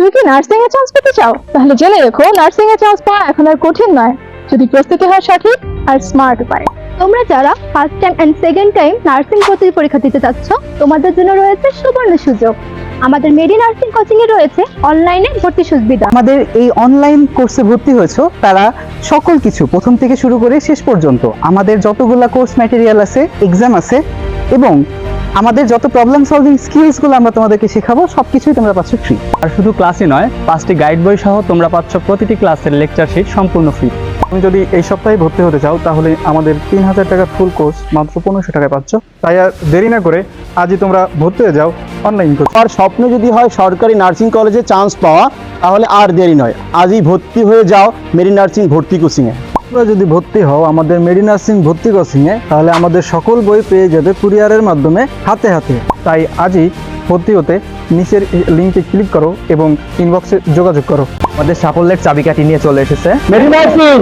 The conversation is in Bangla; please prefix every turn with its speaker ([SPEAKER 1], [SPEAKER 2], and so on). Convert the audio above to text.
[SPEAKER 1] তুমি কি নার্সিং এ চান্স পেতে চাও? তাহলে জেনে রেখো, নার্সিং এ চান্স পাওয়া এখন আর কঠিন নয়, যদি প্রস্তুতি হয় সঠিক আর স্মার্ট উপায়।
[SPEAKER 2] তোমরা যারা first time and second time nursing ভর্তির পরীক্ষা দিতে চাচ্ছ, তোমাদের জন্য রয়েছে সুবর্ণ সুযোগ। আমাদের মেডি নার্সিং কোচিং এ রয়েছে অনলাইনে ভর্তি সুবিধা।
[SPEAKER 3] আমাদের এই অনলাইন কোর্সে ভর্তি হয়েছে তারা সকল কিছু প্রথম থেকে শুরু করে শেষ পর্যন্ত আমাদের যতগুলা কোর্স ম্যাটেরিয়াল আছে, এক্সাম আছে এবং আমাদের যত প্রবলেম সলভিং স্কিলসগুলো আমরা তোমাদেরকে শেখাবো, সবকিছুই তোমরা পাচ্ছ ফ্রি।
[SPEAKER 4] আর শুধু ক্লাসই নয়, 5টি গাইড বই সহ তোমরা পাচ্ছ প্রতিটি ক্লাসের লেকচার শিট সম্পূর্ণ ফ্রি।
[SPEAKER 5] তুমি যদি এই সপ্তাহে ভর্তি হতে চাও তাহলে আমাদের 3000 টাকার ফুল কোর্স মাত্র 1500 টাকায় পাচ্ছ। তাই আর দেরি না করে আজই তোমরা ভর্তি হয়ে যাও অনলাইন কোর্স।
[SPEAKER 6] আর স্বপ্ন যদি হয় সরকারি নার্সিং কলেজে চান্স পাওয়া, তাহলে আর দেরি নয়, আজই ভর্তি হয়ে যাও মেরি নার্সিং ভর্তি কোচিংয়ে।
[SPEAKER 5] তোমরা যদি ভর্তি হও আমাদের মেডি নার্সিং ভর্তি কোচিংয়ে, তাহলে আমাদের সকল বই পেয়ে যাবে কুরিয়ারের মাধ্যমে হাতে হাতে। তাই আজই ভর্তি হতে নিচের লিঙ্কে ক্লিক করো এবং ইনবক্সে যোগাযোগ করো।
[SPEAKER 4] আমাদের সাফল্যের চাবিকাঠি নিয়ে চলে এসেছে
[SPEAKER 6] মেরি নার্সিং।